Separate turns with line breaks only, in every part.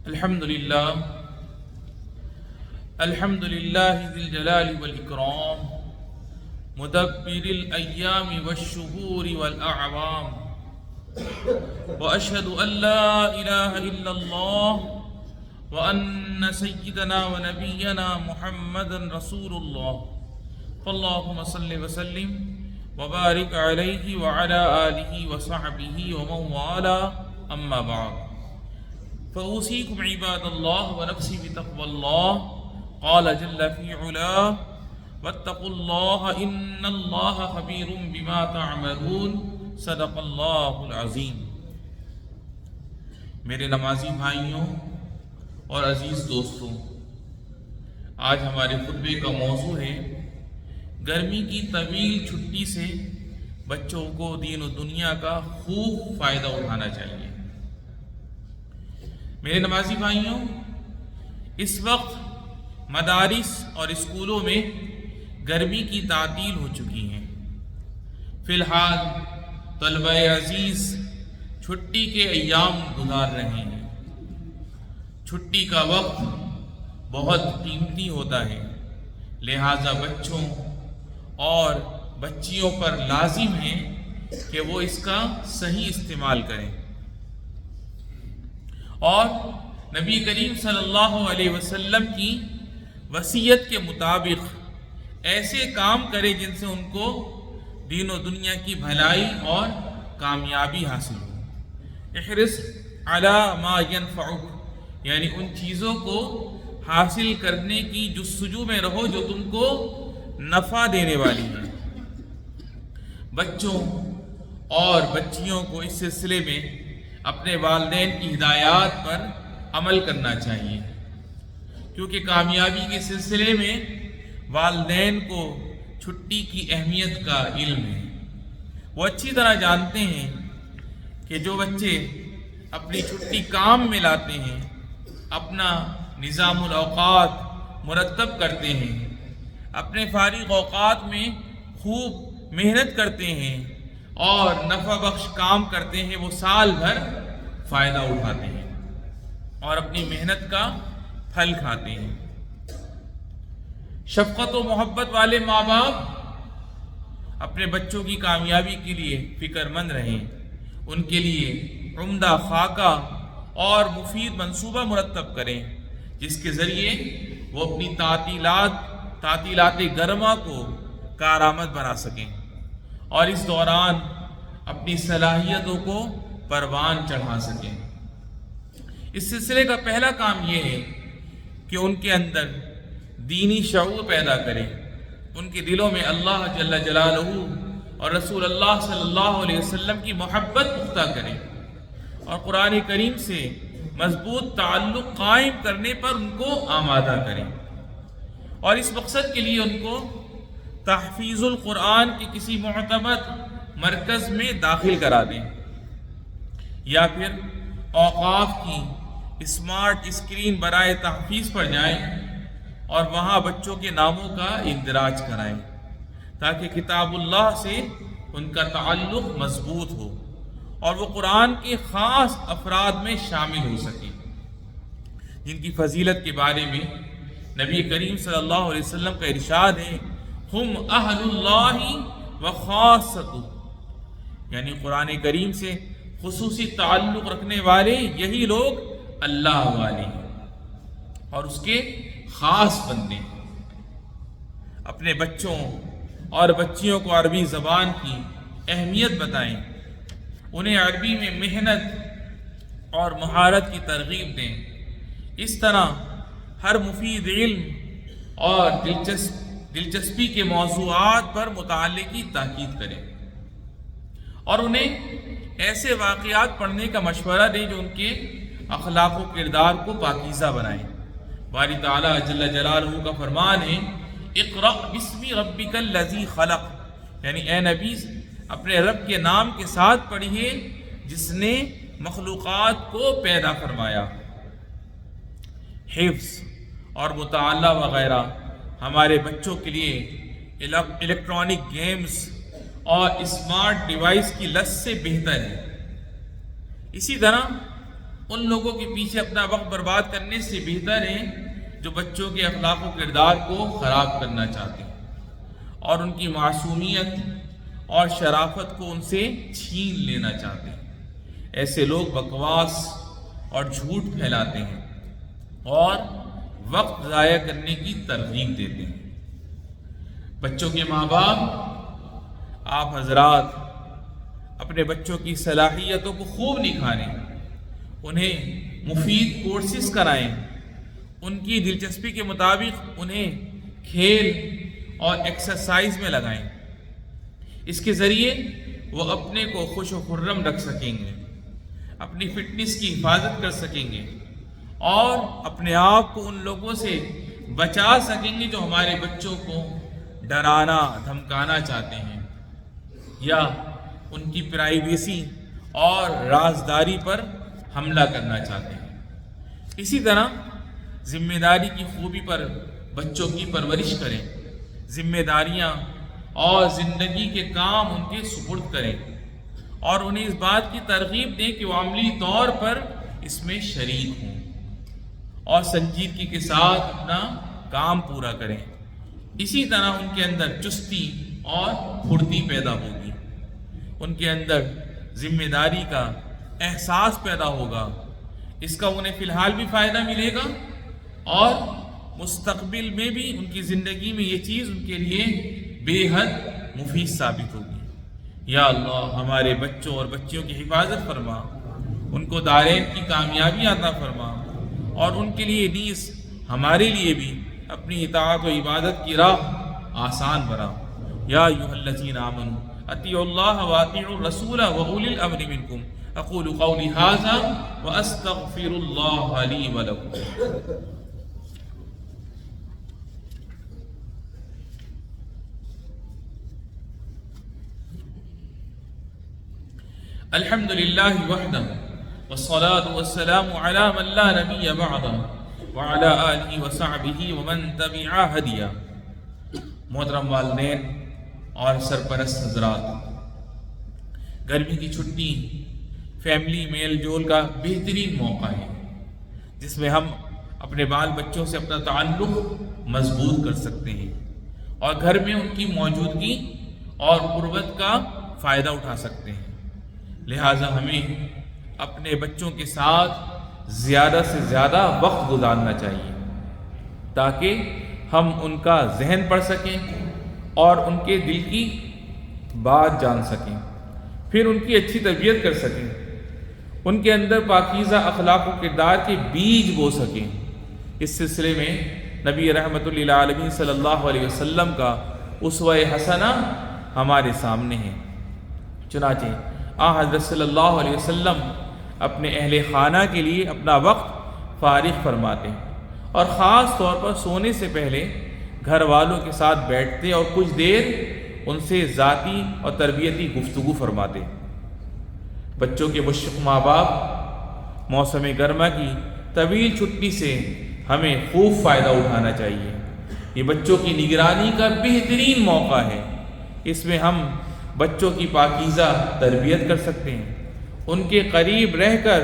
الحمد لله ذي الجلال والإكرام مدبر الأيام والشهور والأعوام وأشهد أن لا إله إلا الله وأن سيدنا ونبينا محمدا رسول الله فاللهم صل وسلم وبارك عليه وعلى آله وصحبه ومن والاه أما بعد فأوصيكم عباد الله ونفسي بتقوى الله قال جل في علاه واتقوا الله إن الله خبير بما تعملون صدق اللہ العظیم۔ میرے نمازی بھائیوں اور عزیز دوستوں، آج ہمارے خطبے کا موضوع ہے گرمی کی طویل چھٹی سے بچوں کو دین و دنیا کا خوب فائدہ اٹھانا چاہیے۔ میرے نمازی بھائیوں، اس وقت مدارس اور اسکولوں میں گرمی کی تعطیل ہو چکی ہیں۔ فی الحال طلبہ عزیز چھٹی کے ایام گزار رہے ہیں۔ چھٹی کا وقت بہت قیمتی ہوتا ہے، لہٰذا بچوں اور بچیوں پر لازم ہے کہ وہ اس کا صحیح استعمال کریں اور نبی کریم صلی اللہ علیہ وسلم کی وصیت کے مطابق ایسے کام کرے جن سے ان کو دین و دنیا کی بھلائی اور کامیابی حاصل ہو۔ احرص علی ما ینفعک، یعنی ان چیزوں کو حاصل کرنے کی جستجو میں رہو جو تم کو نفع دینے والی ہیں۔ بچوں اور بچیوں کو اس سلسلے میں اپنے والدین کی ہدایات پر عمل کرنا چاہیے، کیونکہ کامیابی کے سلسلے میں والدین کو چھٹی کی اہمیت کا علم ہے۔ وہ اچھی طرح جانتے ہیں کہ جو بچے اپنی چھٹی کام میں لاتے ہیں، اپنا نظام الاوقات مرتب کرتے ہیں، اپنے فارغ اوقات میں خوب محنت کرتے ہیں اور نفع بخش کام کرتے ہیں، وہ سال بھر فائدہ اٹھاتے ہیں اور اپنی محنت کا پھل کھاتے ہیں۔ شفقت و محبت والے ماں باپ اپنے بچوں کی کامیابی کے لیے فکر مند رہیں، ان کے لیے عمدہ خاکہ اور مفید منصوبہ مرتب کریں جس کے ذریعے وہ اپنی تعطیلات گرما کو کارآمد بنا سکیں اور اس دوران اپنی صلاحیتوں کو پروان چڑھا سکیں۔ اس سلسلے کا پہلا کام یہ ہے کہ ان کے اندر دینی شعور پیدا کریں، ان کے دلوں میں اللہ جل جلالہ اور رسول اللہ صلی اللہ علیہ وسلم کی محبت پختہ کریں اور قرآن کریم سے مضبوط تعلق قائم کرنے پر ان کو آمادہ کریں، اور اس مقصد کے لیے ان کو تحفیظ القرآن کے کسی معتمد مرکز میں داخل کرا دیں یا پھر اوقاف کی اسمارٹ اسکرین برائے تحفیظ پر جائیں اور وہاں بچوں کے ناموں کا اندراج کرائیں تاکہ کتاب اللہ سے ان کا تعلق مضبوط ہو اور وہ قرآن کے خاص افراد میں شامل ہو سکیں جن کی فضیلت کے بارے میں نبی کریم صلی اللہ علیہ وسلم کا ارشاد ہے، ہم اہل اللہ و خاصتہ، یعنی قرآن کریم سے خصوصی تعلق رکھنے والے یہی لوگ اللہ والے ہیں اور اس کے خاص بندے۔ اپنے بچوں اور بچیوں کو عربی زبان کی اہمیت بتائیں، انہیں عربی میں محنت اور مہارت کی ترغیب دیں، اس طرح ہر مفید علم اور دلچسپی کے موضوعات پر مطالعے کی تاکید کریں اور انہیں ایسے واقعات پڑھنے کا مشورہ دیں جو ان کے اخلاق و کردار کو پاکیزہ بنائیں۔ باری تعالیٰ جل جلالہ کا فرمان ہے، اقرأ بسم ربک الذی خلق، یعنی اے نبی اپنے رب کے نام کے ساتھ پڑھیے جس نے مخلوقات کو پیدا فرمایا۔ حفظ اور مطالعہ وغیرہ ہمارے بچوں کے لیے الیکٹرانک گیمز اور اسمارٹ ڈیوائس کی لت سے بہتر ہے۔ اسی طرح ان لوگوں کے پیچھے اپنا وقت برباد کرنے سے بہتر ہے جو بچوں کے اخلاق و کردار کو خراب کرنا چاہتے ہیں اور ان کی معصومیت اور شرافت کو ان سے چھین لینا چاہتے ہیں۔ ایسے لوگ بکواس اور جھوٹ پھیلاتے ہیں اور وقت ضائع کرنے کی ترغیب دیتے ہیں۔ بچوں کے ماں باپ، آپ حضرات اپنے بچوں کی صلاحیتوں کو خوب نکھاریں، انہیں مفید کورسز کرائیں، ان کی دلچسپی کے مطابق انہیں کھیل اور ایکسرسائز میں لگائیں۔ اس کے ذریعے وہ اپنے کو خوش و خرم رکھ سکیں گے، اپنی فٹنس کی حفاظت کر سکیں گے اور اپنے آپ کو ان لوگوں سے بچا سکیں گے جو ہمارے بچوں کو ڈرانا دھمکانا چاہتے ہیں یا ان کی پرائیویسی اور رازداری پر حملہ کرنا چاہتے ہیں۔ اسی طرح ذمہ داری کی خوبی پر بچوں کی پرورش کریں، ذمہ داریاں اور زندگی کے کام ان کے سپرد کریں اور انہیں اس بات کی ترغیب دیں کہ وہ عملی طور پر اس میں شریک ہوں اور سنجیدگی کے ساتھ اپنا کام پورا کریں۔ اسی طرح ان کے اندر چستی اور پھرتی پیدا ہوگی، ان کے اندر ذمہ داری کا احساس پیدا ہوگا، اس کا انہیں فی الحال بھی فائدہ ملے گا اور مستقبل میں بھی ان کی زندگی میں یہ چیز ان کے لیے بے حد مفید ثابت ہوگی۔ یا اللہ ہمارے بچوں اور بچیوں کی حفاظت فرما، ان کو دارین کی کامیابی عطا فرما اور ان کے لیے نیز ہمارے لیے بھی اپنی اطاعت و عبادت کی راہ آسان بنا۔ یا ایھا الذین آمنوا اطیعوا اللہ واطیعوا الرسول واولی الامر منکم۔ اقول قولی ھذا واستغفر اللہ لی ولکم۔ الحمد للہ وحدہ والصلاة والسلام علی من لا نبی بعدہ وعلی آلہ وصحبہ ومن تبع ہدیہ۔ محترم والدین اور سرپرست حضرات، گرمی کی چھٹی فیملی میل جول کا بہترین موقع ہے جس میں ہم اپنے بال بچوں سے اپنا تعلق مضبوط کر سکتے ہیں اور گھر میں ان کی موجودگی اور قربت کا فائدہ اٹھا سکتے ہیں۔ لہٰذا ہمیں اپنے بچوں کے ساتھ زیادہ سے زیادہ وقت گزارنا چاہیے تاکہ ہم ان کا ذہن پڑھ سکیں اور ان کے دل کی بات جان سکیں، پھر ان کی اچھی تربیت کر سکیں، ان کے اندر پاکیزہ اخلاق و کردار کے بیج بو سکیں۔ اس سلسلے میں نبی رحمت للعالمین صلی اللہ علیہ وسلم کا اسوہ حسنہ ہمارے سامنے ہے۔ چنانچہ حضرت صلی اللہ علیہ وسلم اپنے اہل خانہ کے لیے اپنا وقت فارغ فرماتے اور خاص طور پر سونے سے پہلے گھر والوں کے ساتھ بیٹھتے اور کچھ دیر ان سے ذاتی اور تربیتی گفتگو فرماتے۔ بچوں کے مشفق ماں باپ موسم گرما کی طویل چھٹی سے ہمیں خوب فائدہ اٹھانا چاہیے۔ یہ بچوں کی نگرانی کا بہترین موقع ہے، اس میں ہم بچوں کی پاکیزہ تربیت کر سکتے ہیں، ان کے قریب رہ کر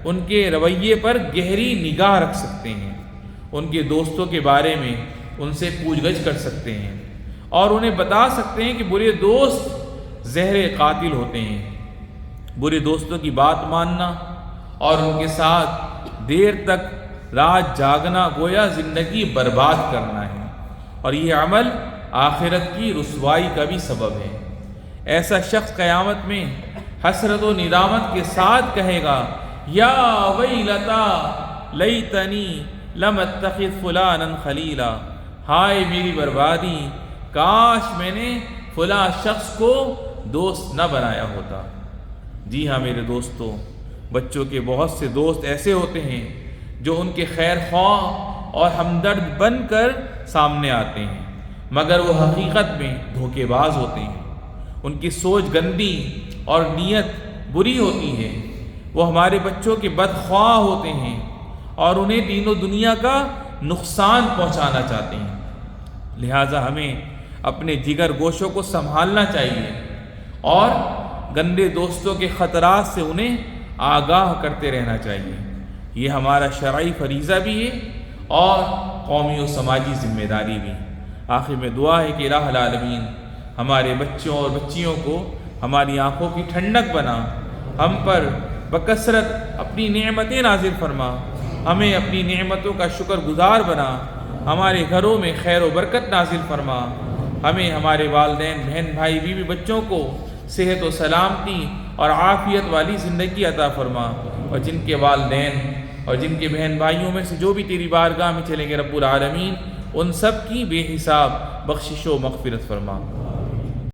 ان کے رویے پر گہری نگاہ رکھ سکتے ہیں، ان کے دوستوں کے بارے میں ان سے پوچھ گچھ کر سکتے ہیں اور انہیں بتا سکتے ہیں کہ برے دوست زہر قاتل ہوتے ہیں۔ برے دوستوں کی بات ماننا اور ان کے ساتھ دیر تک رات جاگنا گویا زندگی برباد کرنا ہے اور یہ عمل آخرت کی رسوائی کا بھی سبب ہے۔ ایسا شخص قیامت میں حسرت و ندامت کے ساتھ کہے گا، یا ویلتا لیتنی لم اتخذ فلانا خلیلا، ہائے میری بربادی، کاش میں نے فلاں شخص کو دوست نہ بنایا ہوتا۔ جی ہاں میرے دوستو، بچوں کے بہت سے دوست ایسے ہوتے ہیں جو ان کے خیر خواہ اور ہمدرد بن کر سامنے آتے ہیں، مگر وہ حقیقت میں دھوکے باز ہوتے ہیں، ان کی سوچ گندی اور نیت بری ہوتی ہے، وہ ہمارے بچوں کے بدخواہ ہوتے ہیں اور انہیں دین و دنیا کا نقصان پہنچانا چاہتے ہیں۔ لہٰذا ہمیں اپنے جگر گوشوں کو سنبھالنا چاہیے اور گندے دوستوں کے خطرات سے انہیں آگاہ کرتے رہنا چاہیے۔ یہ ہمارا شرعی فریضہ بھی ہے اور قومی و سماجی ذمہ داری بھی۔ آخر میں دعا ہے کہ الہ العالمین ہمارے بچوں اور بچیوں کو ہماری آنکھوں کی ٹھنڈک بنا، ہم پر بکثرت اپنی نعمتیں نازل فرما، ہمیں اپنی نعمتوں کا شکر گزار بنا، ہمارے گھروں میں خیر و برکت نازل فرما، ہمیں ہمارے والدین، بہن بھائی، بیوی بچوں کو صحت و سلامتی اور عافیت والی زندگی عطا فرما، اور جن کے والدین اور جن کے بہن بھائیوں میں سے جو بھی تیری بارگاہ میں چلیں گے رب العالمین، ان سب کی بے حساب بخشش و مغفرت فرما۔